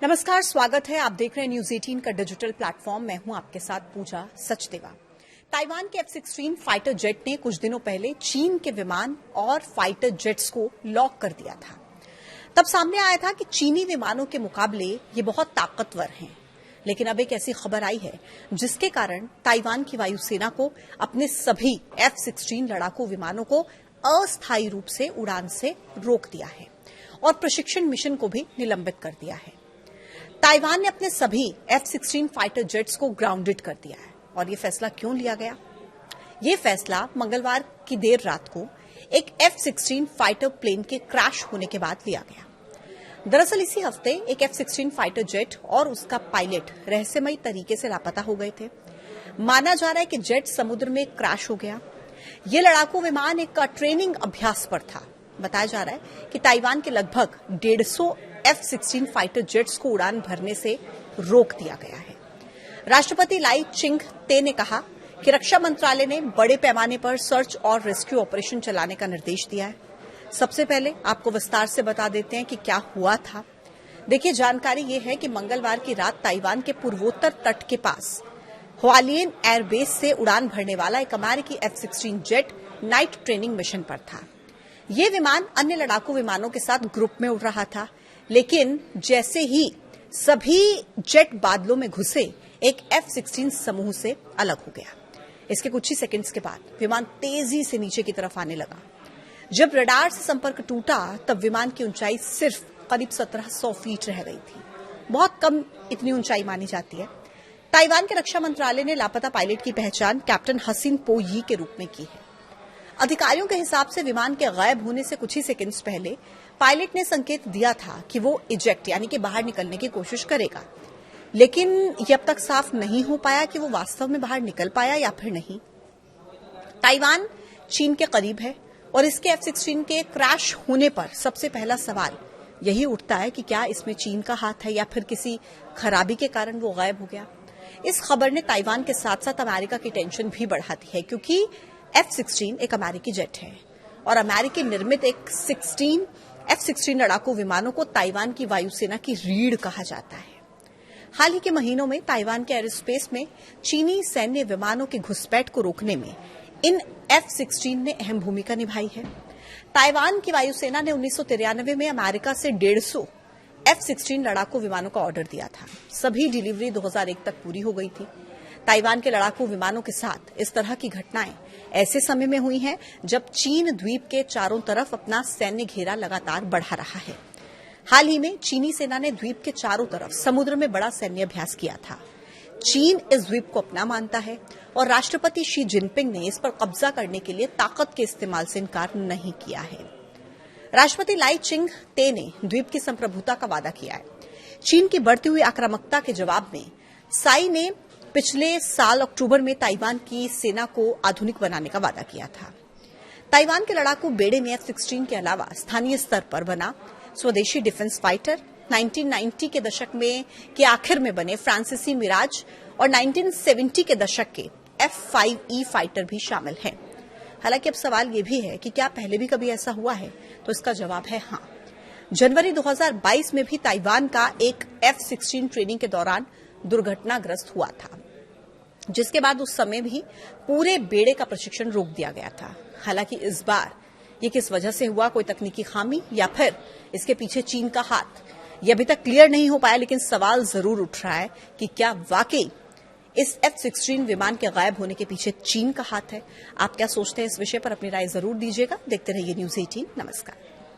नमस्कार, स्वागत है। आप देख रहे हैं न्यूज 18 का डिजिटल प्लेटफॉर्म। मैं हूं आपके साथ पूजा सचदेवा। ताइवान के F-16 फाइटर जेट ने कुछ दिनों पहले चीन के विमान और फाइटर जेट्स को लॉक कर दिया था। तब सामने आया था कि चीनी विमानों के मुकाबले ये बहुत ताकतवर हैं। लेकिन अब एक ऐसी खबर आई है जिसके कारण ताइवान की वायुसेना को अपने सभी F-16 लड़ाकू विमानों को अस्थायी रूप से उड़ान से रोक दिया है और प्रशिक्षण मिशन को भी निलंबित कर दिया है। ताइवान ने अपने सभी F-16 फाइटर जेट्स को ग्राउंडेड कर दिया है। और ये फैसला क्यों लिया गया? ये फैसला मंगलवार की देर रात को एक F-16 फाइटर प्लेन के क्रैश होने के बाद लिया गया। दरअसल इसी हफ्ते एक F-16 फाइटर जेट और उसका पायलट रहस्यमयी तरीके से लापता हो गए थे। माना जा रहा है कि जेट समुद्र में क्रैश हो गया। ये लड़ाकू विमान एक ट्रेनिंग अभ्यास पर था। बताया जा रहा है कि ताइवान के लगभग 150 F-16 फाइटर जेट्स को उड़ान भरने से रोक दिया गया है। राष्ट्रपति लाई चिंग-ते ने कहा कि रक्षा मंत्रालय ने बड़े पैमाने पर सर्च और रेस्क्यू ऑपरेशन चलाने का निर्देश दिया है। सबसे पहले आपको विस्तार से बता देते हैं कि क्या हुआ था। देखिए, जानकारी ये है कि मंगलवार की रात ताइवान के पूर्वोत्तर तट के पास हुआलियन एयरबेस से उड़ान भरने वाला एक अमेरिकी F-16 jet night training mission पर था। ये विमान अन्य लड़ाकू विमानों के साथ ग्रुप में उड़ रहा था, लेकिन जैसे ही सभी जेट बादलों में घुसे, एक F-16 समूह से अलग हो गया। इसके कुछ ही सेकंड्स के बाद विमान तेजी से नीचे की तरफ आने लगा। जब रडार से संपर्क टूटा, तब विमान की ऊंचाई सिर्फ करीब 1700 फीट रह गई थी। बहुत कम इतनी ऊंचाई मानी जाती है। ताइवान के रक्षा मंत्रालय ने लापता पायलट की पहचान कैप्टन हसिन पो यी के रूप में की है। अधिकारियों के हिसाब से विमान के गायब होने से कुछ ही सेकंड्स पहले पायलट ने संकेत दिया था कि वो इजेक्ट यानी कि बाहर निकलने की कोशिश करेगा, लेकिन ये अब तक साफ नहीं हो पाया कि वो वास्तव में बाहर निकल पाया या फिर नहीं। ताइवान चीन के करीब है और इसके F-16 के क्रैश होने पर सबसे पहला सवाल यही उठता है कि क्या इसमें चीन का हाथ है या फिर किसी खराबी के कारण वो गायब हो गया। इस खबर ने ताइवान के साथ साथ अमेरिका की टेंशन भी बढ़ा दी है, क्योंकि F-16 एक अमेरिकी जेट है और अमेरिकी निर्मित एक F-16 लड़ाकू विमानों को ताइवान की वायुसेना की रीढ़ कहा जाता है। हाल ही के महीनों में ताइवान के एयरस्पेस में चीनी सैन्य विमानों की घुसपैठ को रोकने में इन F-16 ने अहम भूमिका निभाई है। ताइवान की वायुसेना ने 1993 में अमेरिका से 150 F-16 लड़ाकू विमानों का ऑर्डर दिया था। सभी डिलीवरी 2001 तक पूरी हो गई थी। ताइवान के लड़ाकू विमानों के साथ इस तरह की घटनाएं ऐसे समय में हुई हैं जब चीन द्वीप के चारों तरफ अपना सैन्य घेरा लगातार बढ़ा रहा है। हाल ही में चीनी सेना ने द्वीप के चारों तरफ समुद्र में बड़ा सैन्य अभ्यास किया था। चीन इस द्वीप को अपना मानता है और राष्ट्रपति शी जिनपिंग ने इस पर कब्जा करने के लिए ताकत के इस्तेमाल से इनकार नहीं किया है। राष्ट्रपति लाई चिंग-ते ने द्वीप की संप्रभुता का वादा किया है। चीन की बढ़ती हुई आक्रामकता के जवाब में साई ने पिछले साल अक्टूबर में ताइवान की सेना को आधुनिक बनाने का वादा किया था। ताइवान के लड़ाकू बेड़े में F-16 के अलावा स्थानीय स्तर पर बना स्वदेशी डिफेंस फाइटर, 1990 के दशक में के आखिर में बने फ्रांसीसी मिराज और 1970 के दशक के F-5E फाइटर भी शामिल हैं। हालांकि अब सवाल ये भी है कि क्या पहले भी कभी ऐसा हुआ है, तो इसका जवाब है हाँ। जनवरी 2022 में भी ताइवान का एक F-16 ट्रेनिंग के दौरान दुर्घटनाग्रस्त हुआ था, जिसके बाद उस समय भी पूरे बेड़े का प्रशिक्षण रोक दिया गया था। हालांकि इस बार ये किस वजह से हुआ, कोई तकनीकी खामी या फिर इसके पीछे चीन का हाथ, ये अभी तक क्लियर नहीं हो पाया। लेकिन सवाल जरूर उठ रहा है कि क्या वाकई इस F-16 विमान के गायब होने के पीछे चीन का हाथ है। आप क्या सोचते हैं इस विषय पर? अपनी राय जरूर दीजिएगा। देखते रहिए न्यूज 18। नमस्कार।